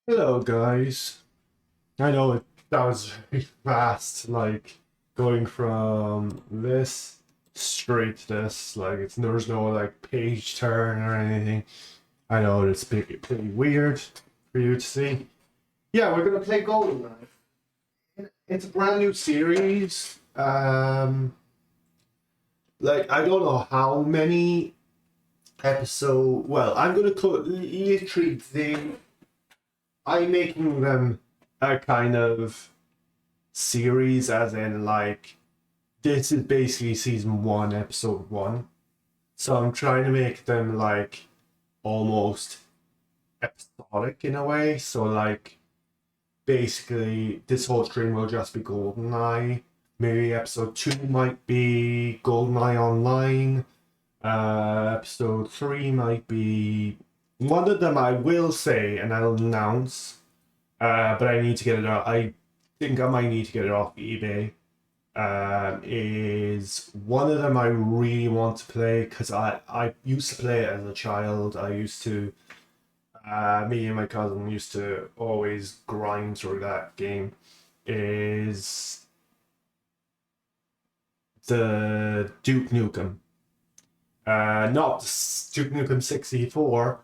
Hello, guys. I know that was very fast, like going from this straight to this. Like there's no like page turn or anything. I know it's pretty weird for you to see. Yeah, we're gonna play Goldeneye. It's a brand new series. Like I don't know how many episode. Well, I'm gonna call literally I'm making them a kind of series, as in like this is basically season 1, episode 1. So I'm trying to make them like almost episodic in a way. So like basically this whole stream will just be Goldeneye. Maybe episode 2 might be Goldeneye Online. Episode 3 might be one of them. I will say, and I'll announce. But I need to get it out. I think I might need to get it off eBay. Is one of them I really want to play because I used to play it as a child. I used to, me and my cousin used to always grind through that game. Is the Duke Nukem. Not Duke Nukem 64.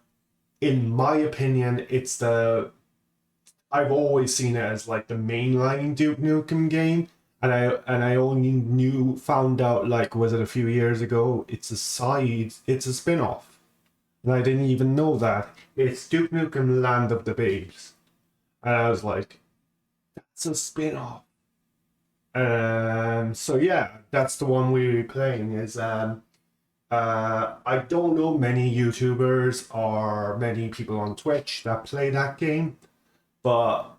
In my opinion, it's I've always seen it as like the mainline Duke Nukem game, and I only found out, like, was it a few years ago? It's a spin-off, and I didn't even know that. It's Duke Nukem Land of the Babes, and I was like, that's a spin-off. So yeah, that's the one we're playing. I don't know many YouTubers or many people on Twitch that play that game, but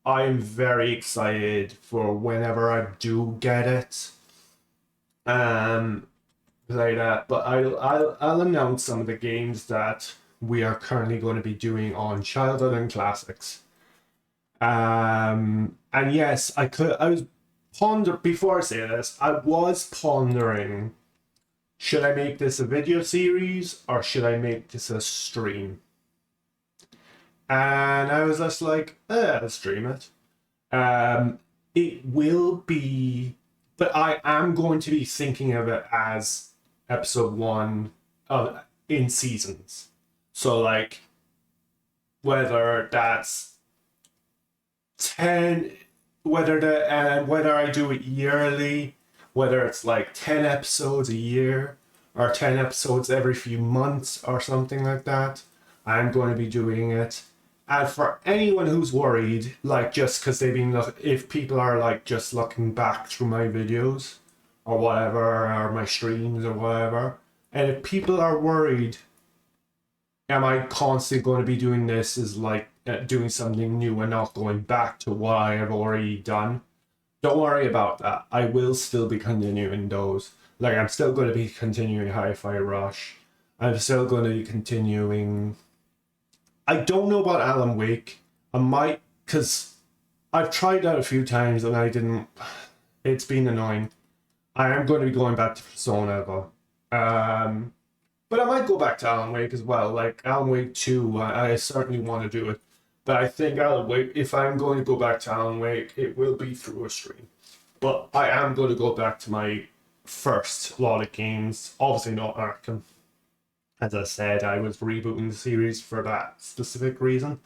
I'm very excited for whenever I do get it. Play that, but I'll announce some of the games that we are currently going to be doing on Childhood and Classics. And yes, I was before I say this, I was pondering, should I make this a video series or should I make this a stream? And I was just like, I'll stream it. It will be, but I am going to be thinking of it as episode 1 in seasons. So like, whether that's 10, whether I do it yearly, whether it's like 10 episodes a year or 10 episodes every few months or something like that, I'm going to be doing it. And for anyone who's worried, like, just because they've been if people are like just looking back through my videos or whatever, or my streams or whatever, and if people are worried, am I constantly going to be doing this as like doing something new and not going back to what I have already done? Don't worry about that. I will still be continuing those. Like, I'm still going to be continuing Hi-Fi Rush. I'm still going to be continuing. I don't know about Alan Wake. I might, because I've tried that a few times and I didn't. It's been annoying. I am going to be going back to Persona though. But I might go back to Alan Wake as well. Like Alan Wake 2, I certainly want to do it. But I think Alan Wake, if I'm going to go back to Alan Wake, it will be through a stream. But I am going to go back to my first lot of games. Obviously not Arkham. As I said, I was rebooting the series for that specific reason.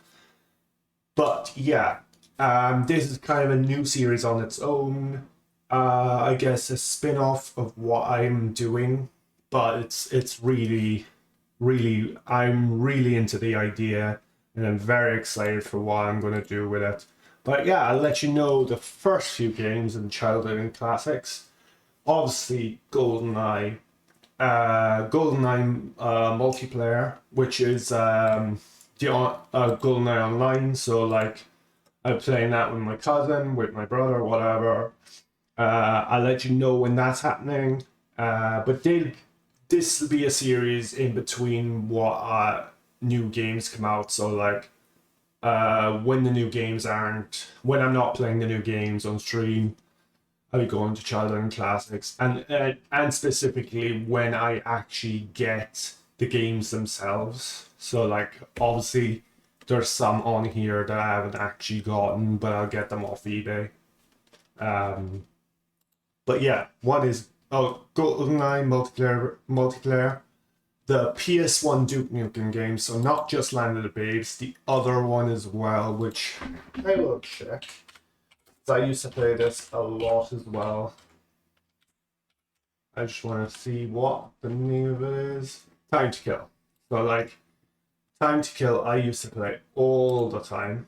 But yeah, this is kind of a new series on its own. I guess a spin-off of what I'm doing, but it's really I'm really into the idea, and I'm very excited for what I'm going to do with it. But yeah, I'll let you know the first few games in Childhood and Classics. Obviously, GoldenEye multiplayer, which is GoldenEye Online. So like, I'm playing that with my cousin, with my brother, whatever. I'll let you know when that's happening. But this will be a series in between what new games come out. So like, when the new games aren't, when I'm not playing the new games on stream, I'll be going to Childhood and Classics, and specifically when I actually get the games themselves. So like, obviously, there's some on here that I haven't actually gotten, but I'll get them off eBay. But yeah, one is GoldenEye multiplayer, the PS1 Duke Nukem game. So not just Land of the Babes, the other one as well, which I will check. So I used to play this a lot as well. I just want to see what the name of it is. Time to Kill. So like, Time to Kill, I used to play all the time.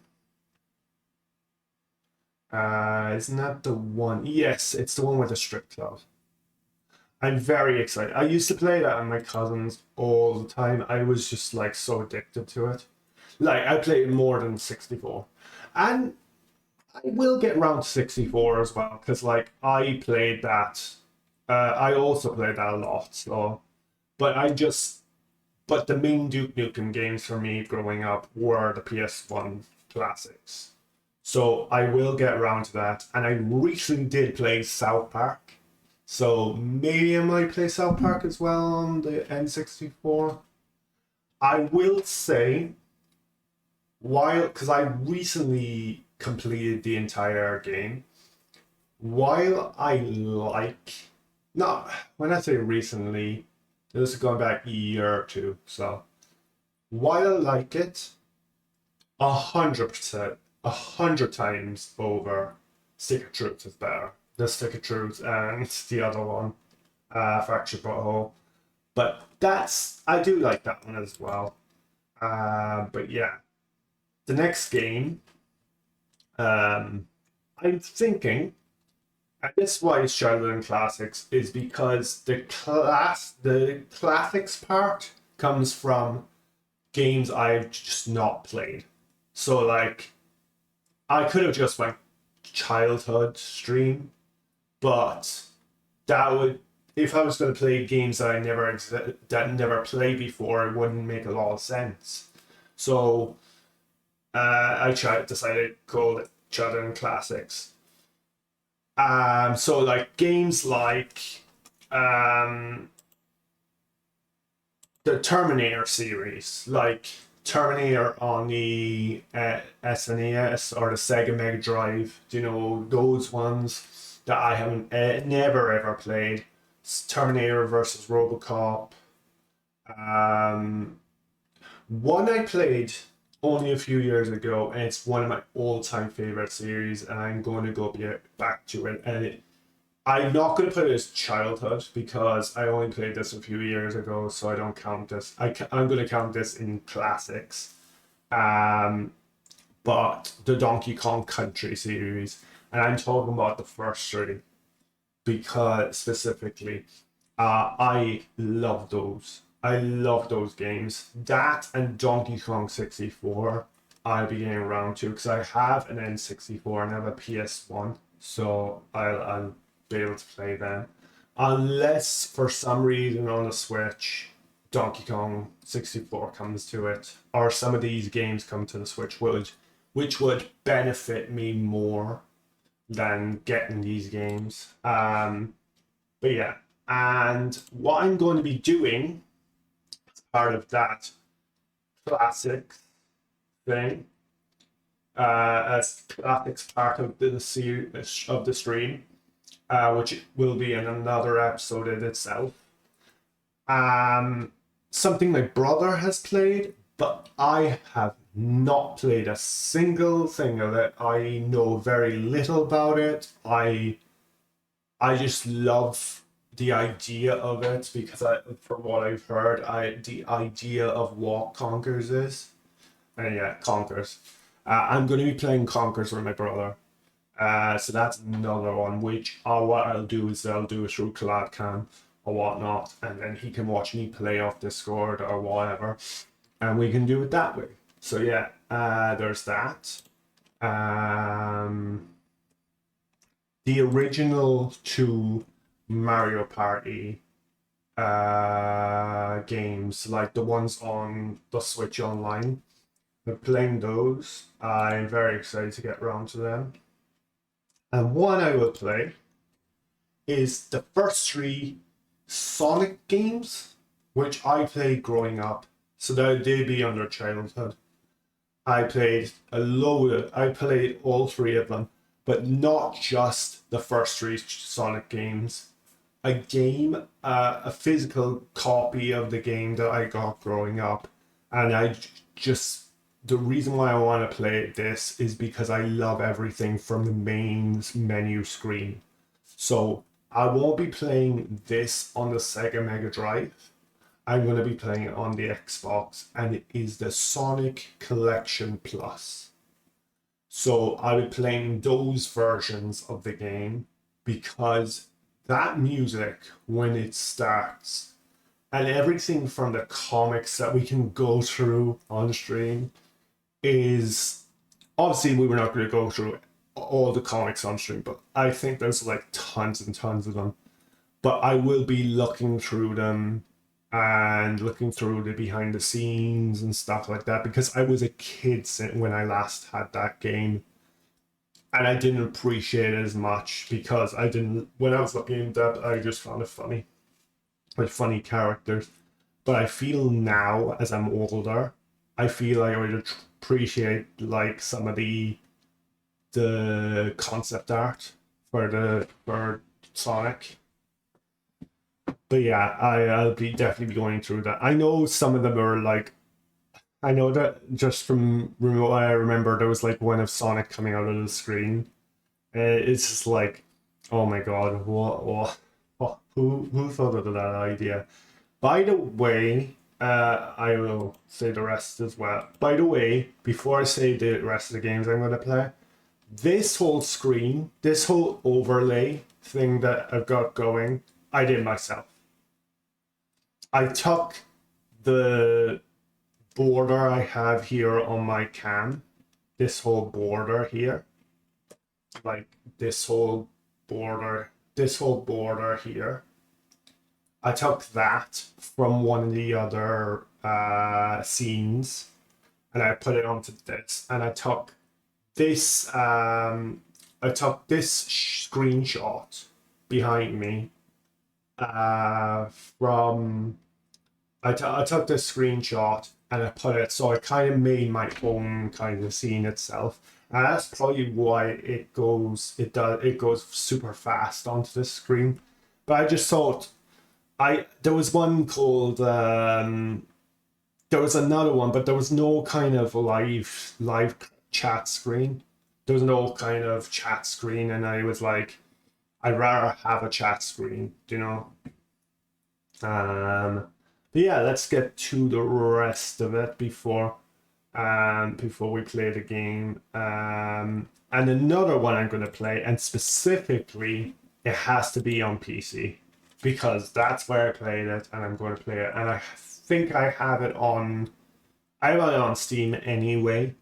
Isn't that the one? Yes, it's the one with the strip club. I'm very excited. I used to play that with my cousins all the time. I was just like so addicted to it. Like I played more than 64. And I will get around to 64 as well, because like I played that. I also played that a lot. So, but the main Duke Nukem games for me growing up were the PS1 classics. So I will get around to that. And I recently did play South Park. So maybe I might play South Park as well on the N64. I will say, because I recently completed the entire game, while I like, not, when I say recently, this is going back a year or two, so while I like it, 100%, 100 times over, Stick of Truth is better. The Stick of Truth and the other one, Fractured Butthole. But I do like that one as well. But yeah, the next game, I'm thinking, and this is why it's Childhood and Classics, is because the classics part comes from games I've just not played. So like, I could have just went childhood stream, but that would, if I was going to play games that I never played before, it wouldn't make a lot of sense. So decided to call it Childhood and Classics. So like games like the Terminator series, like Terminator on the SNES or the Sega Mega Drive, you know, those ones that I haven't never ever played. Terminator versus RoboCop. One I played only a few years ago, and it's one of my all-time favorite series, and I'm going to go back to it. And I'm not going to put it as childhood because I only played this a few years ago, so I don't count this. I'm going to count this in classics. But the Donkey Kong Country series, and I'm talking about the first three because specifically, I love those. I love those games. That and Donkey Kong 64, I'll be getting around to because I have an N64 and I have a PS1, so I'll be able to play them. Unless for some reason on the Switch, Donkey Kong 64 comes to it, or some of these games come to the Switch, which would benefit me more than getting these games. But yeah, and what I'm going to be doing part of that classic thing, as classics part of the series of the stream, which will be in another episode in itself. Um, Something my brother has played, but I have not played a single thing of it. I know very little about it. I just love the idea of it because from what I've heard, the idea of what Conkers is, and yeah, Conkers. I'm going to be playing Conkers with my brother. So that's another one. Which what I'll do is I'll do it through collab cam or whatnot, and then he can watch me play off Discord or whatever, and we can do it that way. So yeah, there's that. Um, the original two Mario Party games, like the ones on the Switch Online. We're playing those. I'm very excited to get around to them. And one I will play is the first three Sonic games, which I played growing up. So that they'd be under childhood. I played I played all three of them, but not just the first three Sonic games. A physical copy of the game that I got growing up. And the reason why I want to play this is because I love everything from the main menu screen. So I won't be playing this on the Sega Mega Drive. I'm going to be playing it on the Xbox, and it is the Sonic Collection Plus. So I'll be playing those versions of the game because that music, when it starts, and everything from the comics that we can go through on stream, is obviously we were not going to go through all the comics on stream, but I think there's like tons and tons of them. But I will be looking through them and looking through the behind the scenes and stuff like that because I was a kid when I last had that game, and I didn't appreciate it as much because I didn't when I was looking at that I just found it funny, with funny characters. But I feel now as I'm older, I feel like I would appreciate like some of the concept art for Sonic. But yeah, I'll be definitely be going through that. I know some of them are like, I know that just from what I remember, there was like one of Sonic coming out of the screen. It's just like, oh my god, what who thought of that idea? By the way, I will say the rest as well. By the way, before I say the rest of the games I'm going to play, this whole screen, this whole overlay thing that I've got going, I did myself. I took the border I have here on my cam, this whole border here, like this whole border here. I took that from one of the other scenes, and I put it onto this, and I took this screenshot behind me from I took this screenshot and I put it, so I kind of made my own kind of scene itself, and that's probably why it goes super fast onto the screen. But I just thought there was one called there was another one, but there was no kind of live chat screen. There was no kind of chat screen, and I was like, I'd rather have a chat screen, you know. But yeah, let's get to the rest of it before we play the game. And another one I'm going to play, and specifically, it has to be on PC because that's where I played it, and I'm going to play it. And I think I have it on Steam anyway.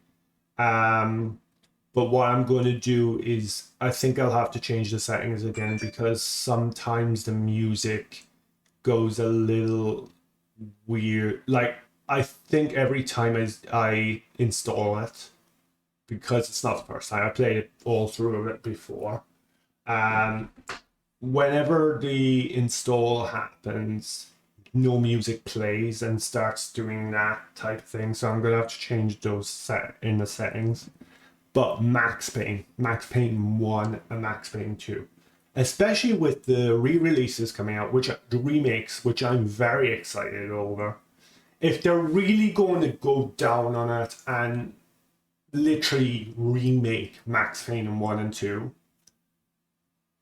But what I'm going to do is I think I'll have to change the settings again because sometimes the music goes a little weird. Like, I think every time I install it, because it's not the first time, I played it all through it before. Whenever the install happens, no music plays and starts doing that type of thing. So I'm gonna have to change those set in the settings. But Max Payne 1 and Max Payne 2. Especially with the re-releases coming out, the remakes, which I'm very excited over. If they're really going to go down on it and literally remake Max Payne 1 and 2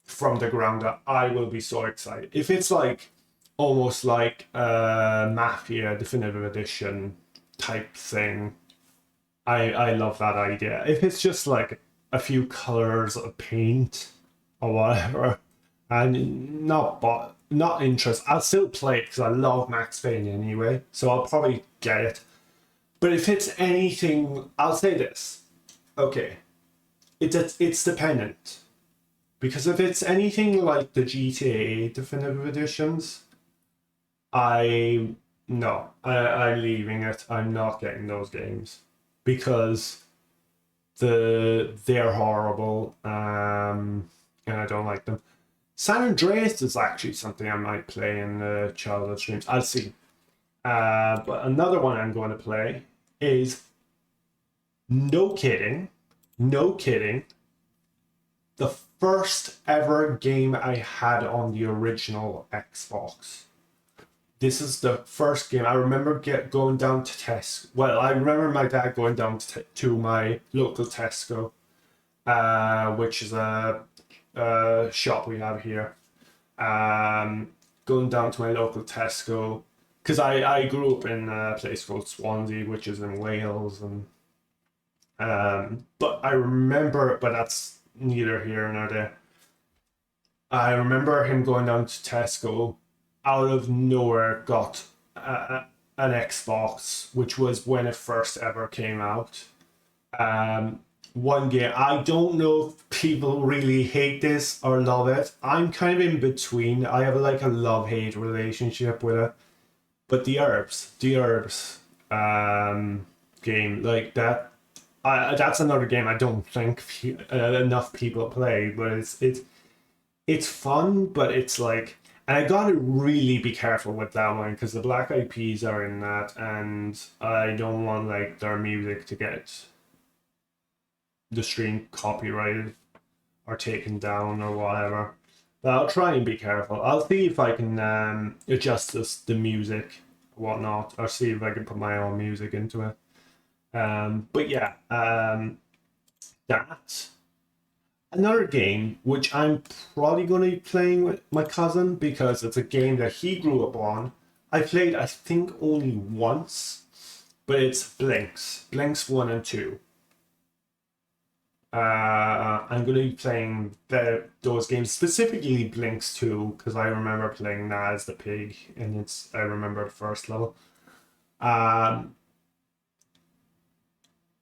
from the ground up, I will be so excited. If it's like almost like a Mafia Definitive Edition type thing, I love that idea. If it's just like a few colors of paint or whatever, and not interested, I'll still play it because I love Max Payne anyway. So I'll probably get it. But if it's anything, I'll say this. Okay, it's dependent, because if it's anything like the GTA Definitive Editions, I'm leaving it. I'm not getting those games because they're horrible, and I don't like them. San Andreas is actually something I might play in the childhood streams. I'll see. But another one I'm going to play is, no kidding, the first ever game I had on the original Xbox. This is the first game I remember going down to Tesco. Well, I remember my dad going down to my local Tesco, which is a shop we have here. Going down to my local Tesco, because I grew up in a place called Swansea, which is in Wales, and but I remember, but that's neither here nor there. I remember him going down to Tesco, out of nowhere got an Xbox, which was when it first ever came out. One game, I don't know if people really hate this or love it. I'm kind of in between. I have like a love-hate relationship with it. But the herbs game like that, that's another game I don't think enough people play. But it's fun, but it's like, and I gotta really be careful with that one because the Black Eyed Peas are in that, and I don't want like their music to get the stream copyrighted or taken down or whatever. But I'll try and be careful. I'll see if I can adjust the music, whatnot, or see if I can put my own music into it. But yeah, that. Another game which I'm probably going to be playing with my cousin because it's a game that he grew up on. I played, I think, only once, but it's Blinks 1 and 2. I'm going to be playing those games, specifically Blinks 2, because I remember playing that as the pig, and I remember the first level.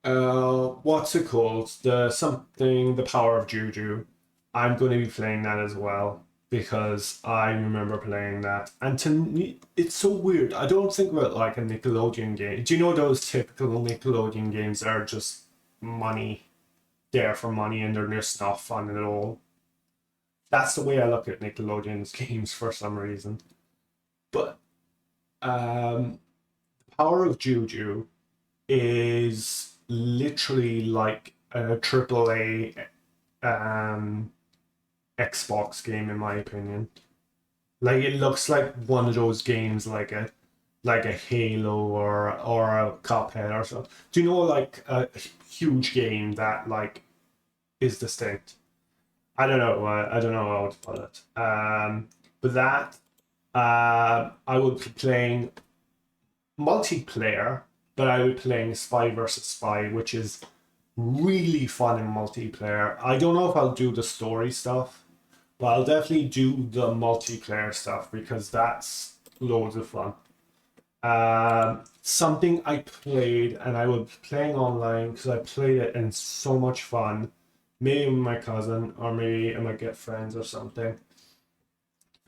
What's it called? The Power of Juju. I'm going to be playing that as well because I remember playing that. And to me, it's so weird. I don't think about like a Nickelodeon game. Do you know those typical Nickelodeon games are just money, there for money, and they're just not fun at all? That's the way I look at Nickelodeon's games for some reason. But Power of Juju is literally like a AAA Xbox game, in my opinion. Like, it looks like one of those games, like a Halo or a Cuphead or something. Do you know, like a huge game that like is distinct? I don't know. I don't know how to put it. But that I would be playing multiplayer, but I would be playing Spy versus Spy, which is really fun in multiplayer. I don't know if I'll do the story stuff, but I'll definitely do the multiplayer stuff because that's loads of fun. Something I played, and I was playing online because I played it and it's so much fun. Maybe with my cousin, or maybe I might get friends or something.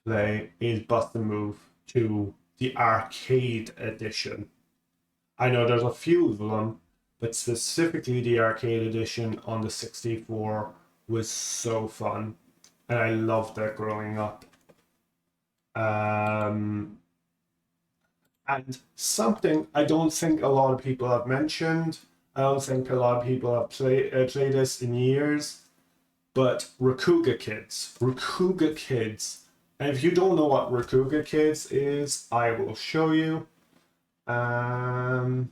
Is Bust the Move to the arcade edition. I know there's a few of them, but specifically the arcade edition on the 64 was so fun, and I loved it growing up. And something I don't think a lot of people have mentioned, I don't think a lot of people have played this in years, but Rakuga Kids. Rakuga Kids. And if you don't know what Rakuga Kids is, I will show you. Um,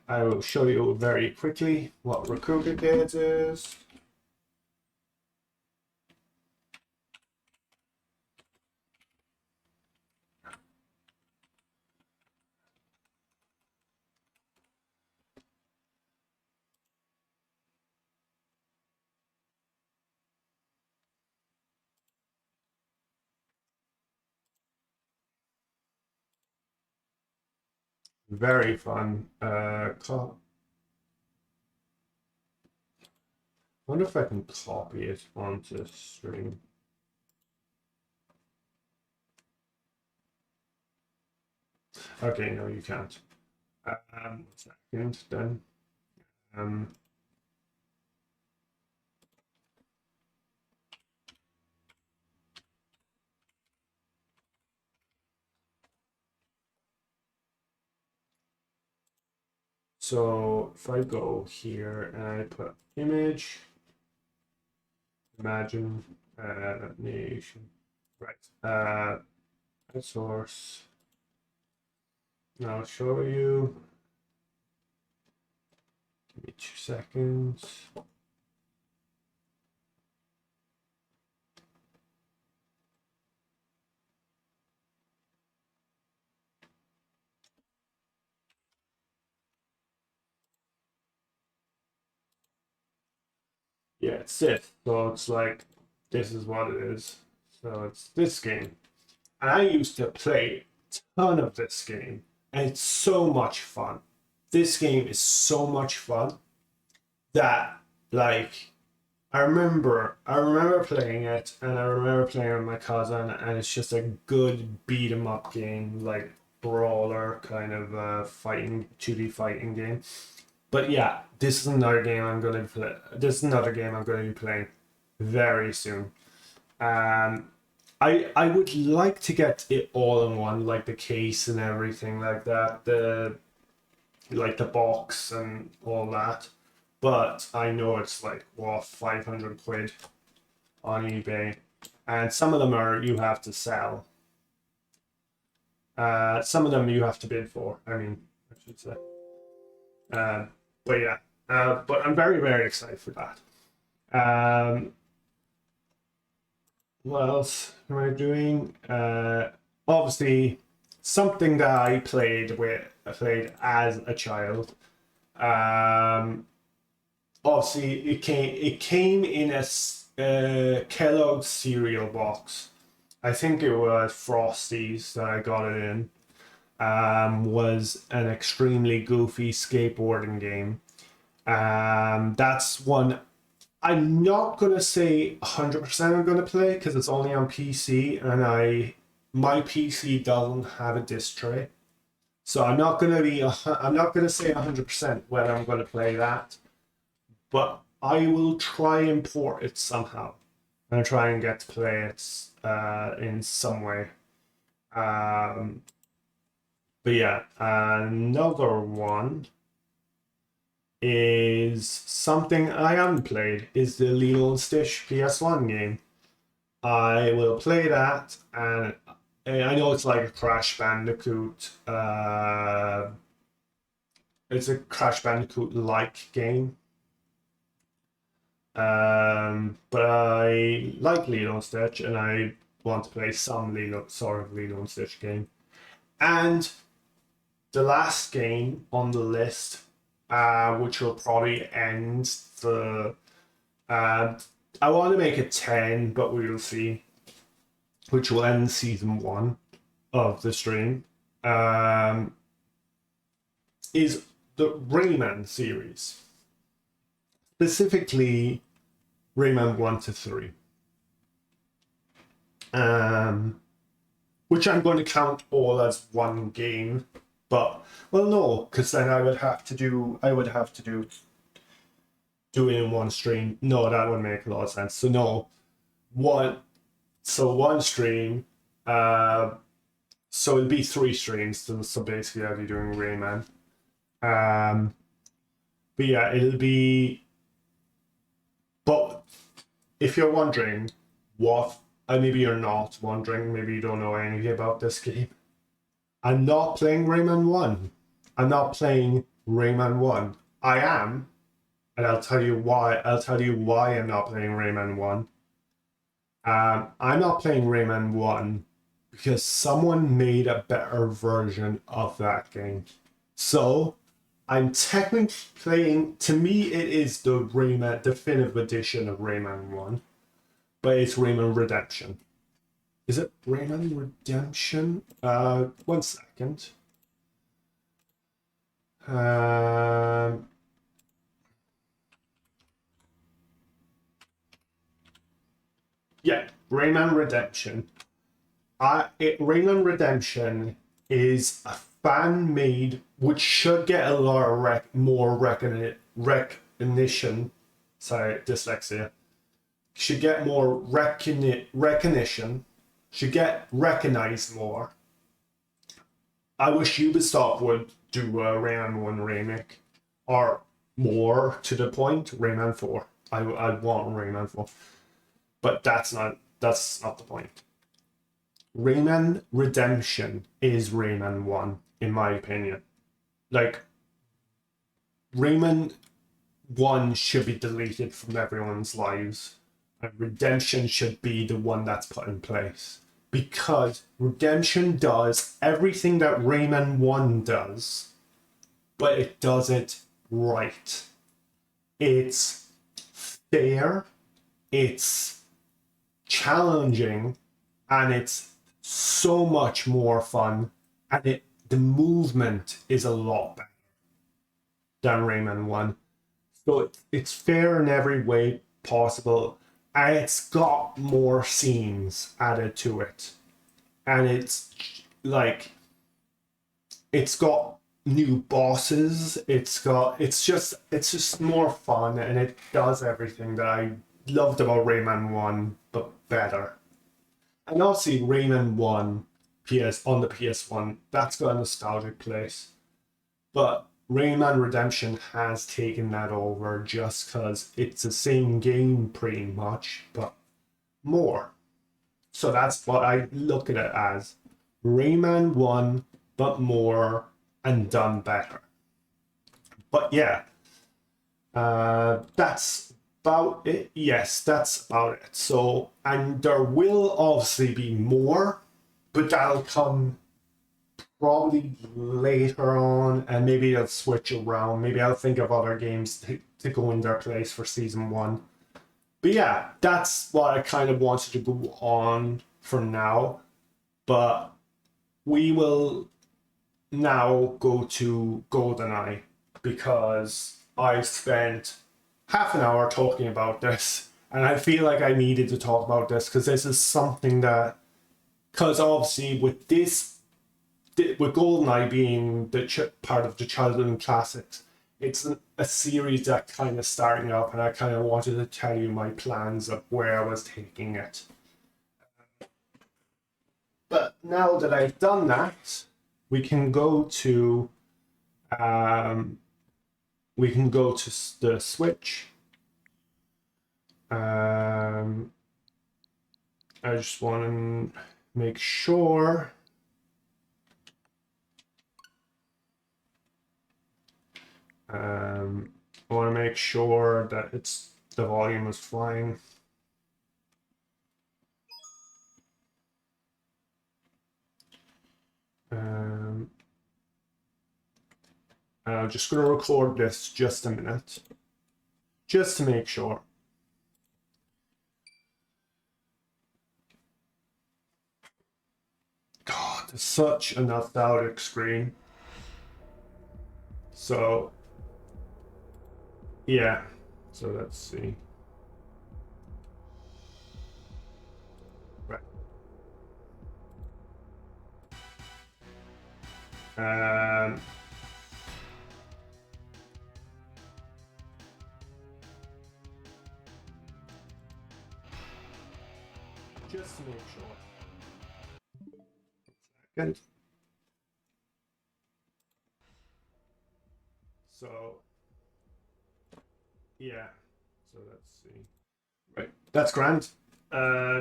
I will show you very quickly what Rakuga Kids is. Very fun. Wonder if I can copy it onto the stream. Okay, no, you can't. 1 second then. Um, so if I go here and I put image, imagine nation, right? Source. Now I'll show you. Give me 2 seconds. Yeah, it's it. So it's like this is what it is. So it's this game. And I used to play a ton of this game, and it's so much fun. This game is so much fun that like I remember playing it, and I remember playing with my cousin, and it's just a good beat 'em up game, like brawler kind of fighting 2D fighting game. But yeah, this is another game I'm going to play. This is another game I'm going to be playing very soon. Um, I would like to get it all in one, like the case and everything like that, the box and all that. But I know it's like what 500 quid on eBay, and some of them are you have to sell. Some of them you have to bid for. I mean, I should say. Uh, but yeah, but I'm very excited for that. Um, what else am I doing? Obviously, something that I played as a child. Um, Obviously, it came in a Kellogg's cereal box. I think it was Frosties that I got it in. Was an extremely goofy skateboarding game. That's one I'm not gonna say 100% I'm gonna play because it's only on PC and my PC doesn't have a disc tray, so I'm not gonna say 100% whether I'm gonna play that, but I will try and port it somehow and try and get to play it in some way. Um, but yeah, another one is something I haven't played is the Lilo and Stitch PS1 game. I will play that, and I know it's like a Crash Bandicoot. It's a Crash Bandicoot like game. But I like Lilo and Stitch, and I want to play some Lilo and Stitch game. And the last game on the list, which will probably end the. Uh, I want to make it 10, but we will see. Which will end season 1 of the stream. Is the Rayman series, specifically Rayman 1 to 3. Which I'm going to count all as one game, but well, no, because then I would have to do it in one stream. No, that would make a lot of sense. So no, one stream. So it'll be 3 streams. So basically, I'll be doing Rayman. But yeah, it'll be. But if you're wondering what, and maybe you're not wondering, maybe you don't know anything about this game, I'm not playing Rayman 1. I'm not playing Rayman 1. I am, and I'll tell you why. I'll tell you why I'm not playing Rayman 1. I'm not playing Rayman 1 because someone made a better version of that game. So I'm technically playing, to me, it is the Rayman definitive edition of Rayman 1, but it's Rayman Redemption. Is it Rayman Redemption? 1 second. Yeah, Rayman Redemption. Rayman Redemption is a fan-made, which should get a lot of more recognition. Sorry, dyslexia. Should get more recognition. Should get recognized more. I wish Ubisoft would do a Rayman 1 remake, or more to the point, Rayman 4. I want Rayman 4, but that's not the point. Rayman Redemption is Rayman 1, in my opinion. Like, Rayman 1 should be deleted from everyone's lives, and Redemption should be the one that's put in place. Because Redemption does everything that Rayman 1 does, but it does it right. It's fair, it's challenging, and it's so much more fun, and the movement is a lot better than Rayman 1. So it's fair in every way possible, and it's got more scenes added to it. And it's like, it's got new bosses, it's just more fun, and it does everything that I loved about Rayman 1, but better. And obviously Rayman 1 on the PS1, that's got a nostalgic place. But Rayman Redemption has taken that over just because it's the same game pretty much, but more. So that's what I look at it as. Rayman 1, but more and done better. But yeah, that's about it. Yes, that's about it. So, and there will obviously be more, but that'll come probably later on, and maybe I'll switch around. Maybe I'll think of other games to go in their place for season 1. But yeah, that's what I kind of wanted to go on for now. But we will now go to Goldeneye, because I've spent half an hour talking about this, and I feel like I needed to talk about this because this is something that, because obviously with Goldeneye being the part of the childhood classics, it's a series that kind of starting up, and I kind of wanted to tell you my plans of where I was taking it. But now that I've done that, we can go to the Switch. I just want to make sure. I want to make sure that the volume is fine. I'm just going to record this just a minute, just to make sure. God, it's such a nostalgic screen. So, yeah. So let's see. Right. Just to make sure. Good. So, yeah. So let's see. Right, that's grand.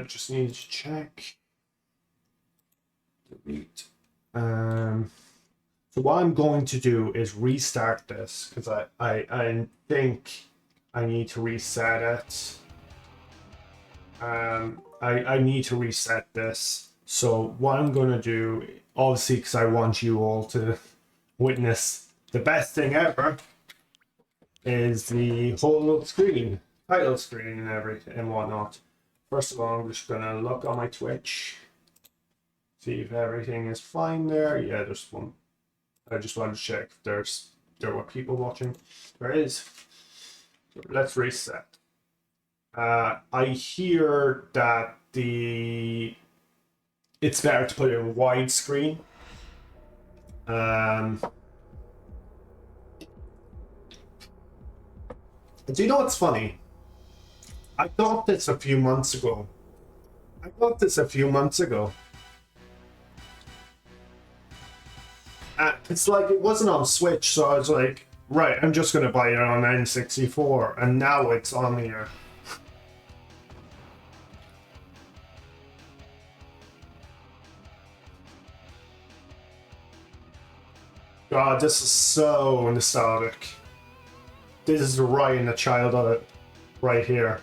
Just need to check. Delete. So what I'm going to do is restart this because I think I need to reset it. I need to reset this. So what I'm going to do, obviously, because I want you all to witness the best thing ever, is the whole screen, title screen, and everything and whatnot. First of all, I'm just gonna look on my Twitch, see if everything is fine there. Yeah, there's one. I just wanted to check if there were people watching. There is. Let's reset. I hear that it's better to put it in widescreen. Do you know what's funny? I thought this a few months ago. It's like it wasn't on Switch, so I was like, right, I'm just gonna buy it on N64, and now it's on here. God, this is so nostalgic. This is right in the childhood, right here.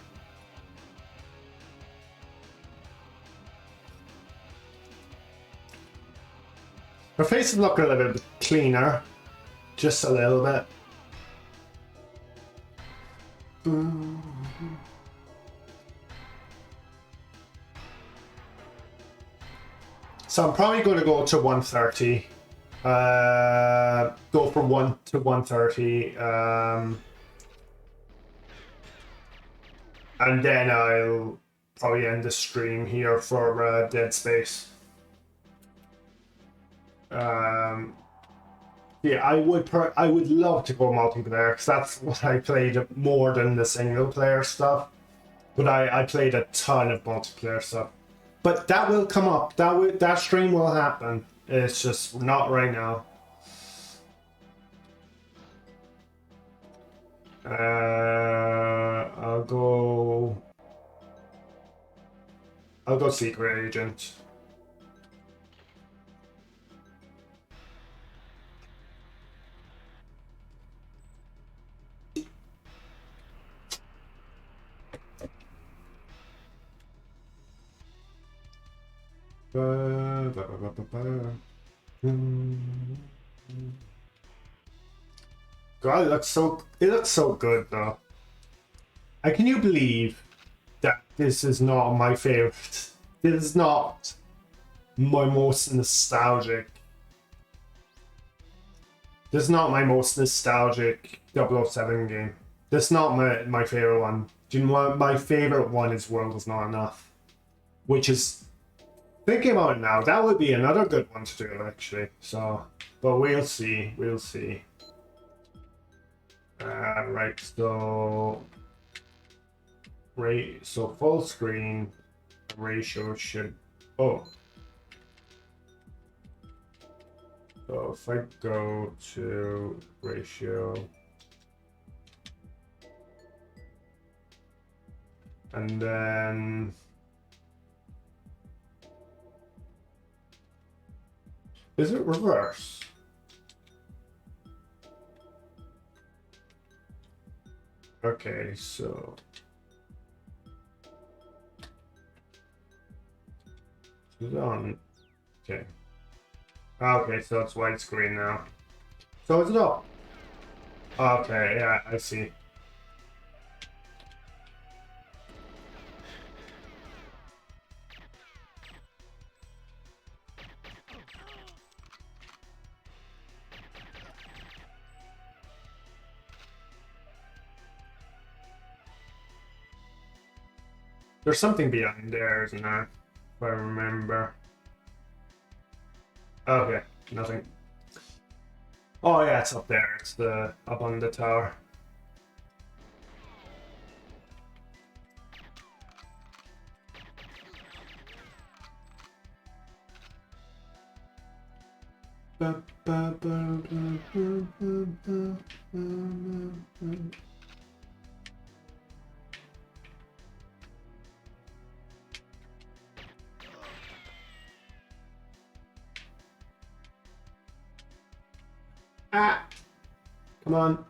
Her face is looking a little bit cleaner, just a little bit. So I'm probably going to go to 130. Go from 1 to 130. And then I'll probably end the stream here for Dead Space. Yeah, I would love to go multiplayer because that's what I played more than the single player stuff. But I played a ton of multiplayer stuff. But that will come up. That stream will happen. It's just not right now. I'll go Secret Agent. God, it looks so good though. Can you believe that this is not my favorite? This is not my most nostalgic. This is not my most nostalgic 007 game. This is not my favorite one. Do you know what? My favorite one is World Is Not Enough. Which is, thinking about it now, that would be another good one to do actually. So, but we'll see. We'll see. Right, so full screen ratio should. Oh. So if I go to ratio and then is it reverse? Okay, so it's on. Okay. Okay, so it's widescreen now. So is it up? Okay, yeah, I see. There's something behind there, isn't there? If I remember. Okay, nothing. Oh yeah, it's up there. It's up on the tower. Ah! Come on.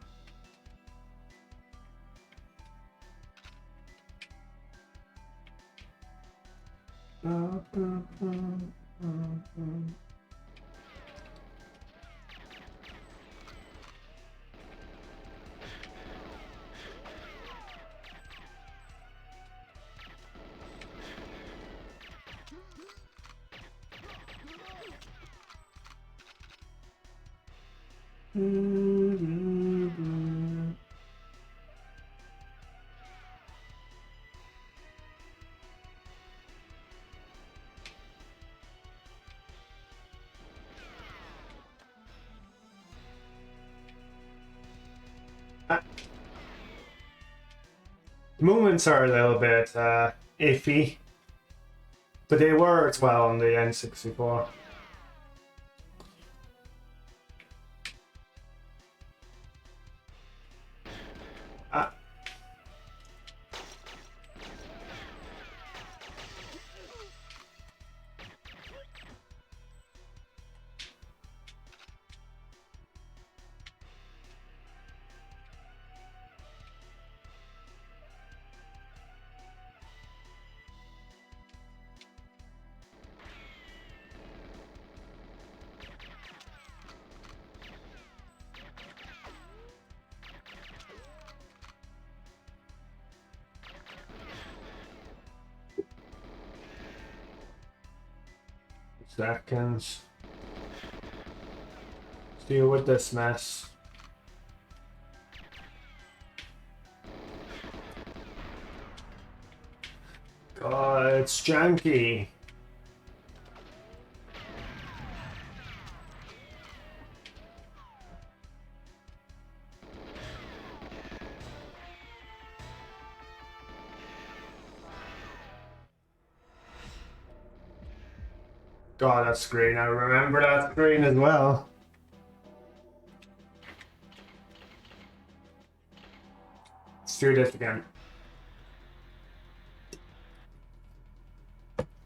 The movements are a little bit iffy, but they were as well on the N64. Ah. Seconds. Let's deal with this mess. God, it's janky. God, that screen. I remember that screen as well. Let's do this again.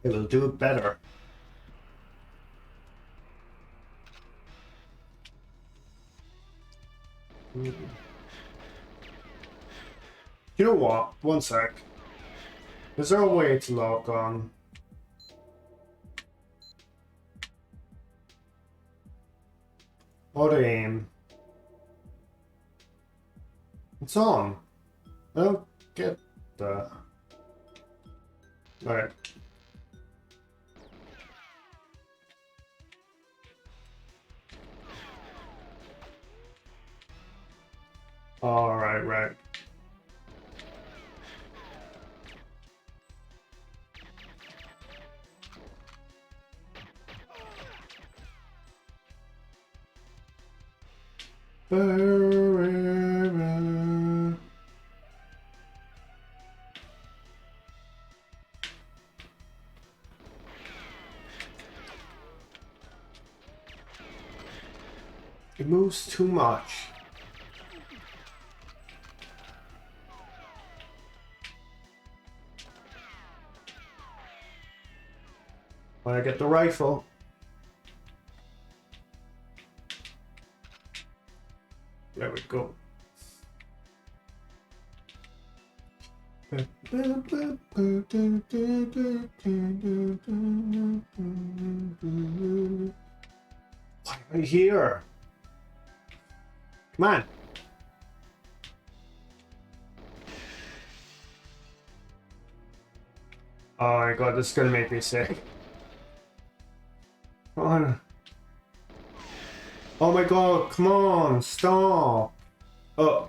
It'll do it better. You know what? One sec. Is there a way to log on? Auto aim. It's on. I don't get that. Alright. Alright, right. It moves too much. When I get the rifle. There we go. Why am I here? Come on. Oh my god, this is gonna make me sick. Come on. Oh my god, come on, stop. Oh.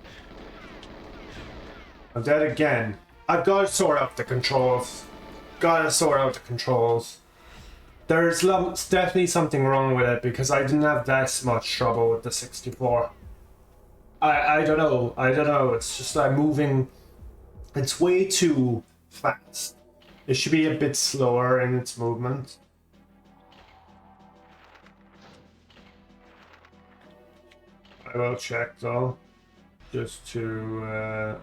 I'm dead again. I've got to sort out the controls. Gotta sort out the controls. There's definitely something wrong with it because I didn't have that much trouble with the 64. I don't know. I don't know. It's just I'm moving. It's way too fast. It should be a bit slower in its movement. I will check though, just to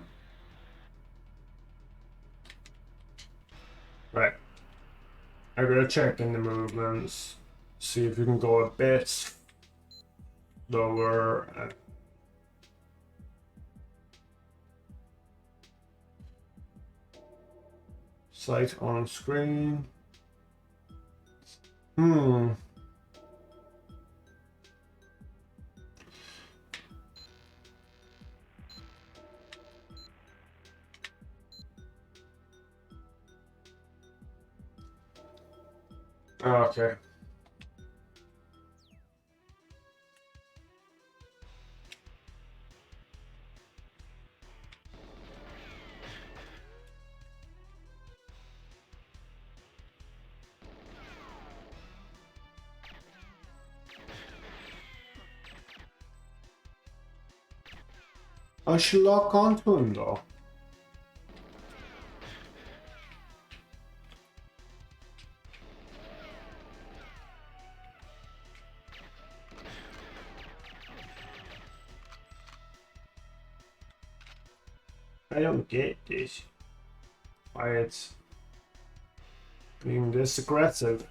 right. I'm gonna check in the movements, see if we can go a bit lower. Sight on screen. Okay. I should lock onto him though. I don't get this. Why it's being this aggressive.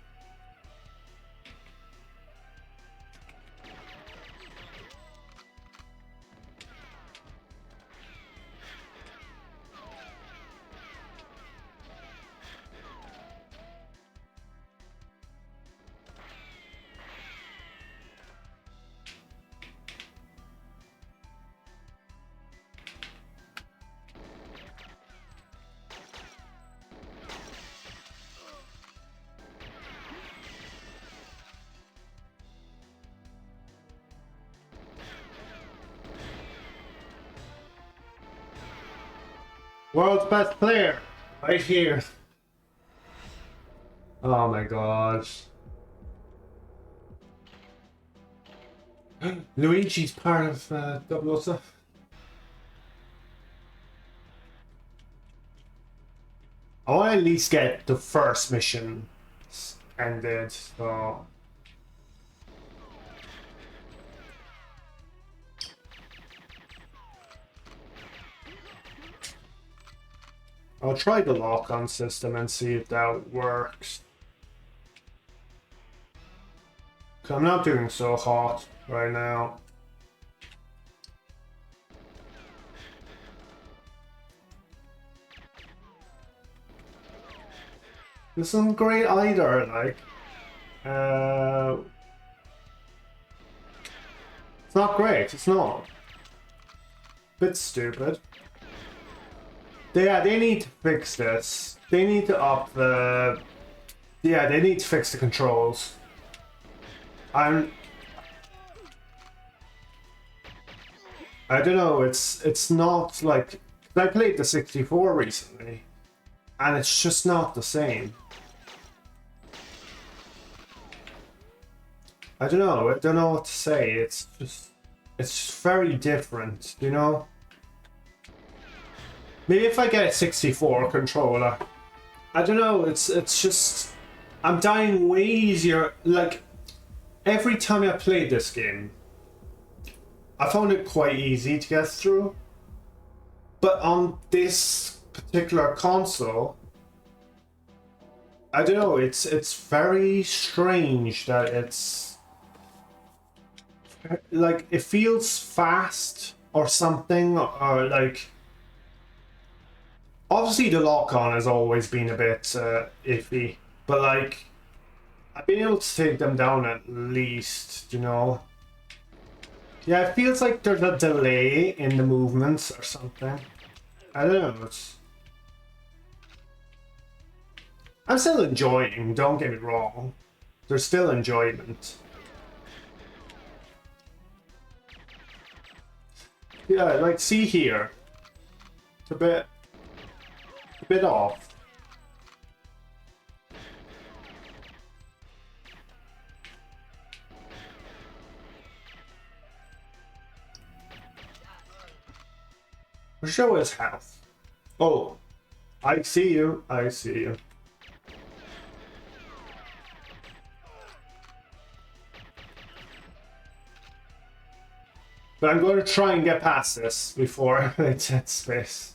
World's best player, right here. Oh my gosh. Luigi's part of 007. I want to at least get the first mission ended, so... I'll try the lock-on system and see if that works. Cause I'm not doing so hot right now. This isn't great either, like. It's not great, it's not. Bit stupid. Yeah, they need to fix this. They need to up the... Yeah, they need to fix the controls. I don't know, it's not like... I played the 64 recently, and it's just not the same. I don't know what to say, it's just very different, you know? Maybe if I get a 64 controller, I don't know, it's just... I'm dying way easier, like, every time I played this game, I found it quite easy to get through. But on this particular console, I don't know, it's very strange that it's... Like, it feels fast or something, or like... Obviously the lock-on has always been a bit iffy, but like, I've been able to take them down at least, you know? Yeah, it feels like there's a delay in the movements or something. I don't know, I'm still enjoying, don't get me wrong. There's still enjoyment. Yeah, like, see here. It's a bit off. Show his health. Oh, I see you. I see you. But I'm going to try and get past this before I play Dead Space.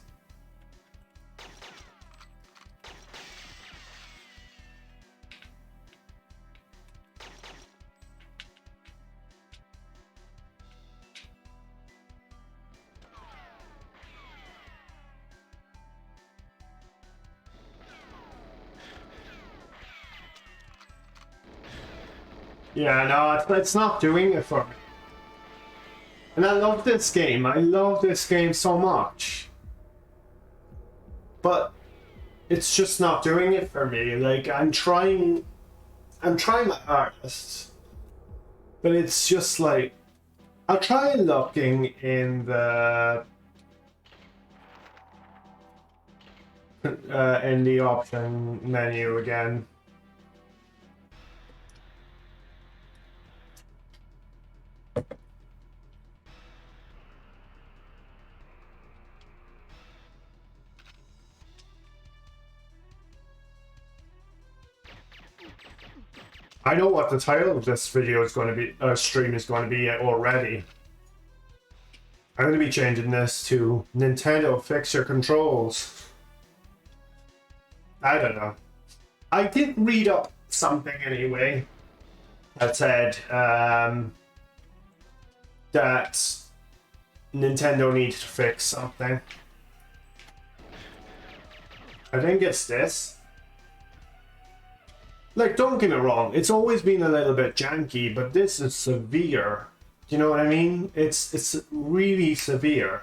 Yeah, no, it's not doing it for me. And I love this game. I love this game so much. But it's just not doing it for me. Like, I'm trying my hardest. But it's just like, I'll try looking in the option menu again. I know what the title of this video is going to be, stream is going to be already. I'm going to be changing this to Nintendo Fix Your Controls. I don't know. I did read up something anyway that said that Nintendo needs to fix something. I think it's this. Like, don't get me wrong, it's always been a little bit janky, but this is severe. Do you know what I mean? It's really severe.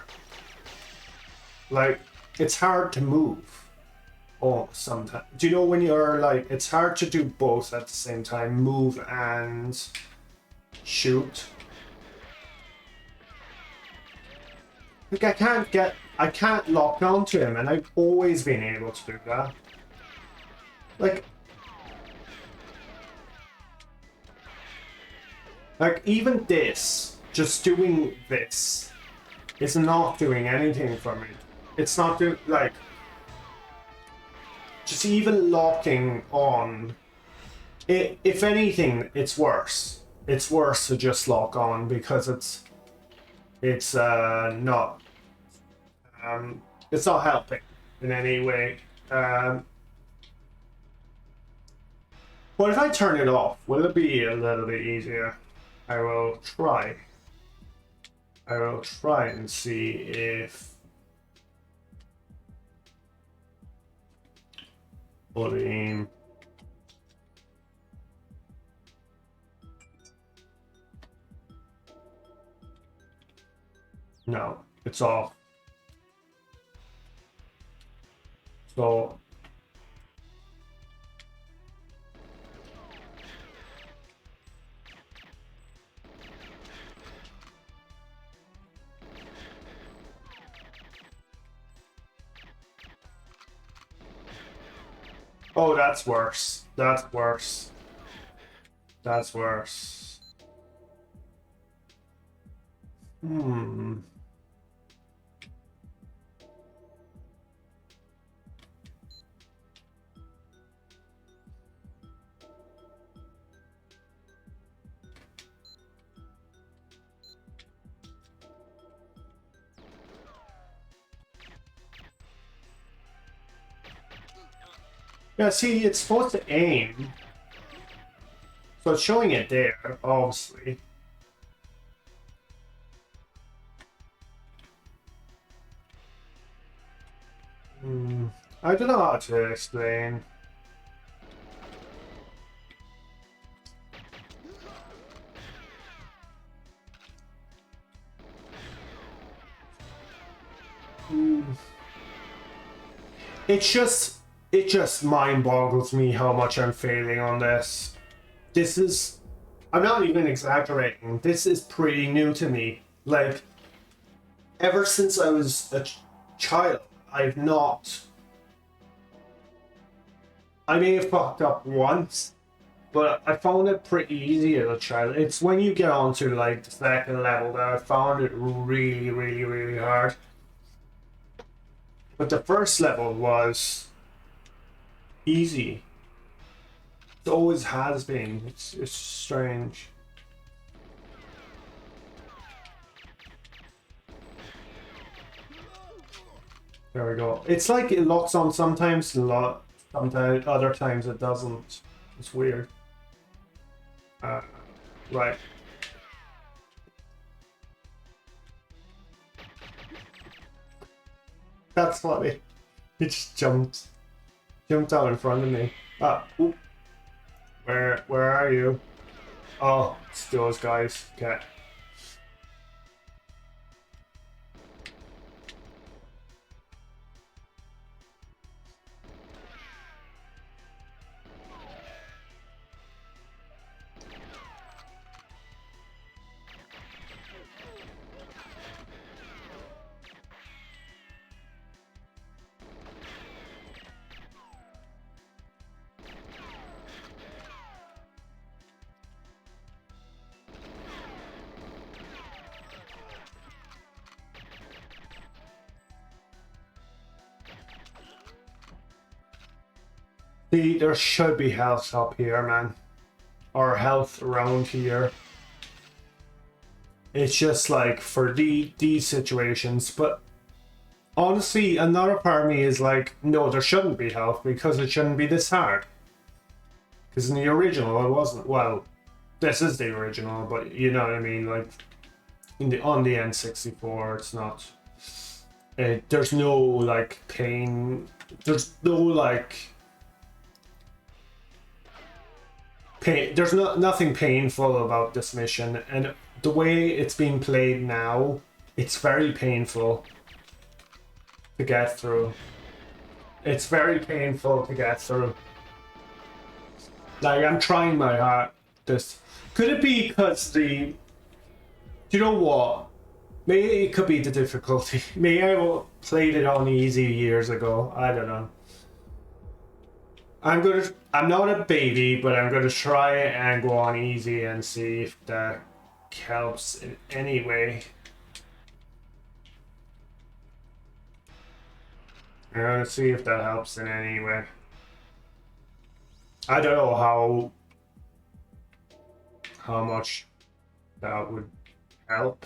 Like, it's hard to move. Oh, sometimes. Do you know when you're like, it's hard to do both at the same time, move and shoot. Like, I can't lock onto him, and I've always been able to do that. Like, even this, just doing this, is not doing anything for me. It's not doing, like, just even locking on, if anything, it's worse. It's worse to just lock on because it's not helping in any way. But if I turn it off, will it be a little bit easier? I will try and see if volume. No, it's off. So oh, that's worse. That's worse. That's worse. Yeah, see, it's supposed to aim. So it's showing it there, obviously. I don't know how to explain. It just mind boggles me how much I'm failing on this. I'm not even exaggerating. This is pretty new to me. Like, ever since I was a child, I may have fucked up once, but I found it pretty easy as a child. It's when you get onto like the second level that I found it really, really, really hard. But the first level was easy. It always has been. It's strange. There we go. It's like it locks on sometimes, sometimes other times it doesn't. It's weird. Right. That's funny. He just jumped out in front of me. Oop. Where are you? Oh, it's those guys. Okay. See, there should be health up here, man. Or health around here. It's just like for these situations, but honestly, another part of me is like, no, there shouldn't be health because it shouldn't be this hard. Because in the original, it wasn't. Well, this is the original, but you know what I mean. Like on the N64, it's not. There's no like pain. There's no like pain. There's nothing painful about this mission, and the way it's being played now, it's very painful to get through. It's very painful to get through. Like, I'm trying my hardest. Could it be because the... Do you know what? Maybe it could be the difficulty. Maybe I played it on easy years ago. I don't know. I'm not a baby, but I'm gonna try and go on easy and see if that helps in any way. I'm gonna see if that helps in any way. I don't know how much that would help.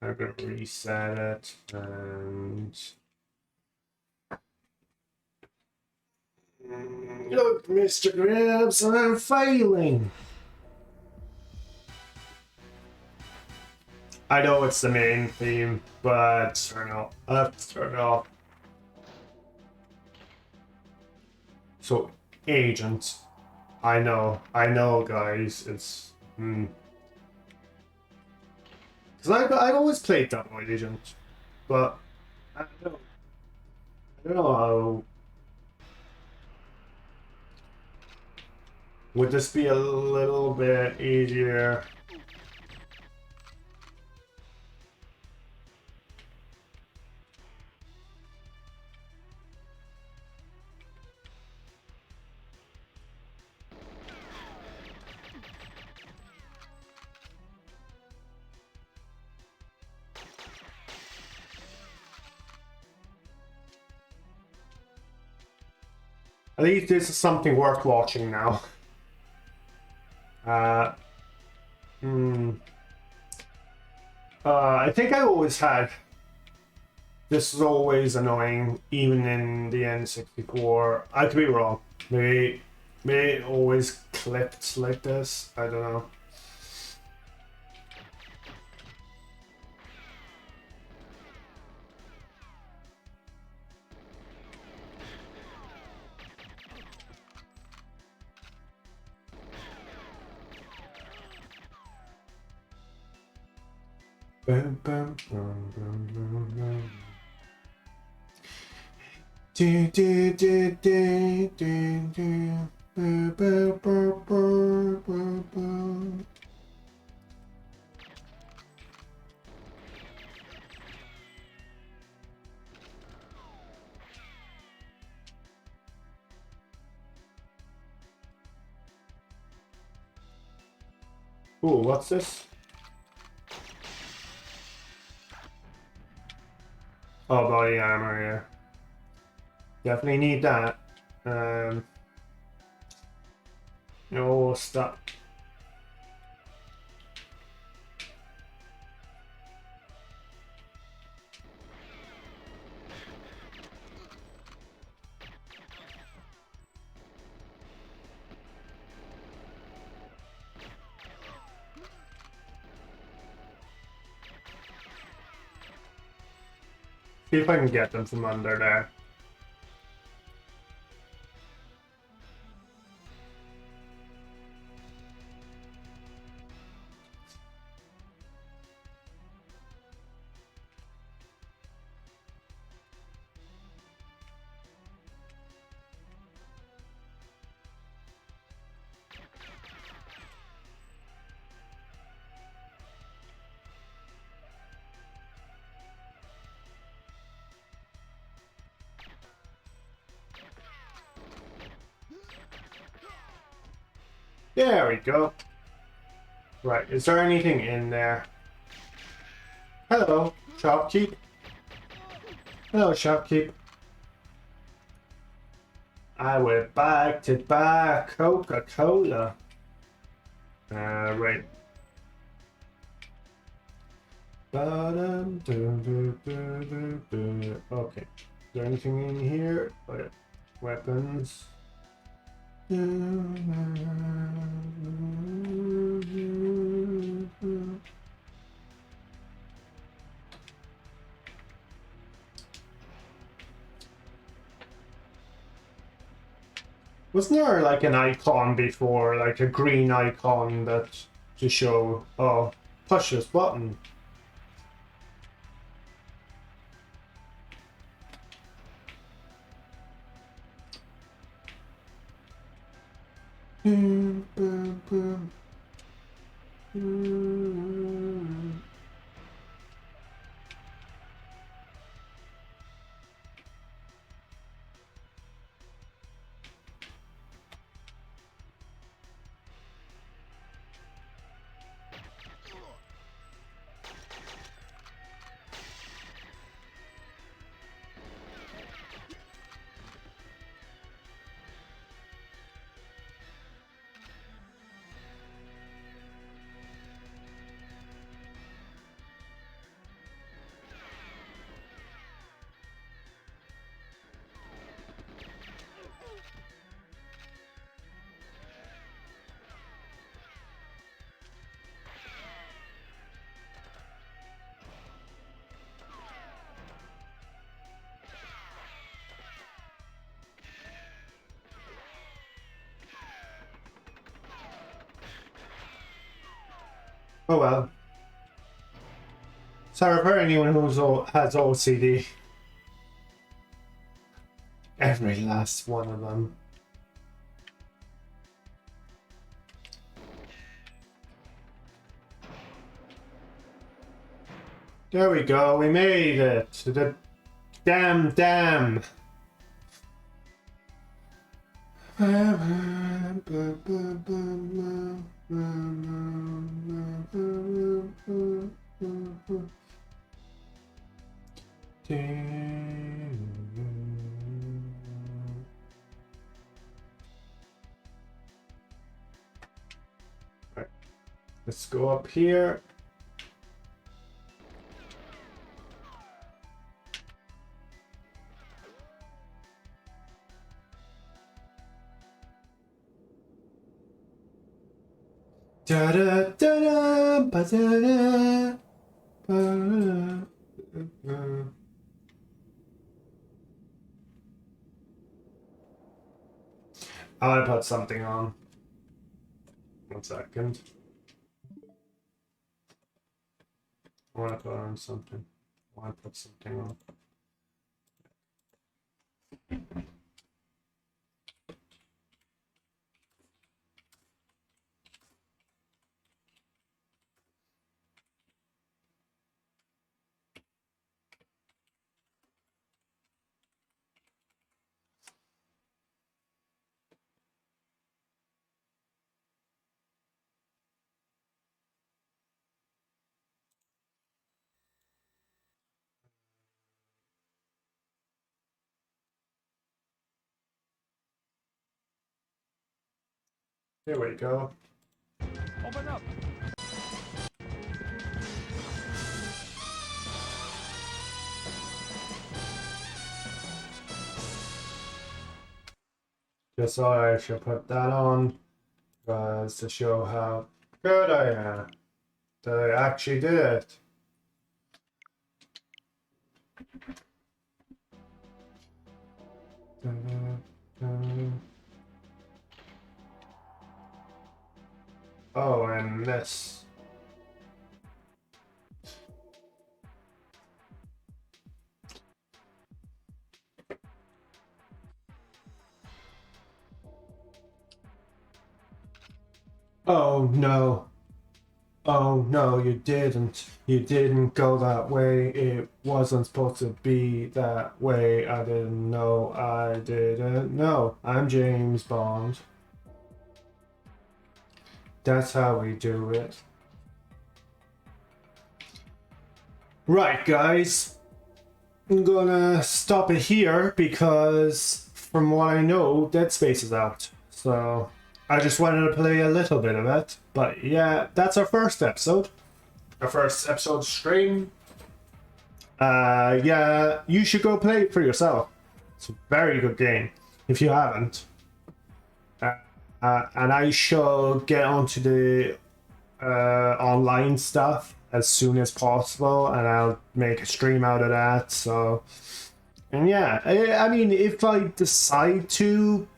I'm gonna reset it and look, Mr. Gribbs, I'm failing. I know it's the main theme, but turn off. Turn it off. So, agent. I know, guys. It's because I've always played Double Agent, but I don't know how. Would this be a little bit easier? At least this is something worth watching now. I think I always had. This is always annoying, even in the N64. I could be wrong. Maybe it always clipped like this. I don't know. Bum, bum, bum, bum, bum, bum. Do, do, do, do, do, do. Bu, bu, bu, bu, bu, bu. Ooh, what's this? Oh, body armor, yeah. Definitely need that. No, stop. See if I can get them from under there. There we go. Right, is there anything in there? Hello, shopkeep. Hello, shopkeep. I would like to buy Coca-Cola. Right. Okay. Is there anything in here? Oh, yeah. Weapons. Wasn't there like an icon before, like a green icon that to show, oh, push this button? Oh well. Sorry for anyone who has OCD. Every last one of them. There we go, we made it to the damn dam. Right. Let's go up here. Da da da da ba da da ba. I want to put something on. 1 second. I want to put on something. I want to put something on. Here we go. Open up. Just thought I should put that on, because to show how good I am. That I actually did it. Oh, and this. Oh no. Oh no, you didn't. You didn't go that way. It wasn't supposed to be that way. I didn't know. I didn't know. I'm James Bond. That's how we do it. Right, guys. I'm gonna stop it here because, from what I know, Dead Space is out. So, I just wanted to play a little bit of it. But yeah, that's our first episode. Our first episode stream. Yeah, you should go play it for yourself. It's a very good game if you haven't. And I shall get onto the online stuff as soon as possible, and I'll make a stream out of that. So, and yeah, I mean, if I decide to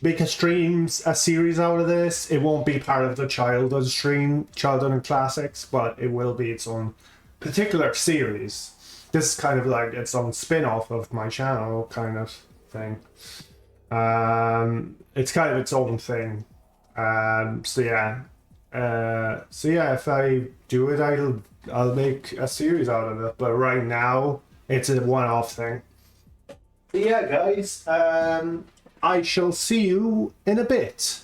make a series out of this, it won't be part of the childhood and classics, but it will be its own particular series. This is kind of like its own spin-off of my channel kind of thing. It's kind of its own thing. So yeah, if I do it, I'll make a series out of it. But right now, it's a one-off thing. But yeah, guys. I shall see you in a bit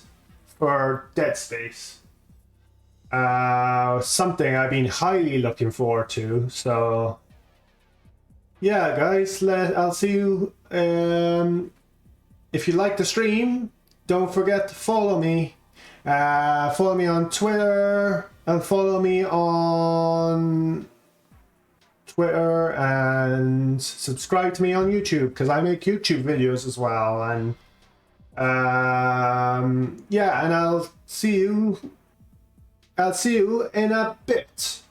for Dead Space. Something I've been highly looking forward to. So yeah, guys. I'll see you. If you like the stream, don't forget to follow me. Follow me on Twitter and follow me on Twitter and subscribe to me on YouTube because I make YouTube videos as well. And yeah, and I'll see you in a bit.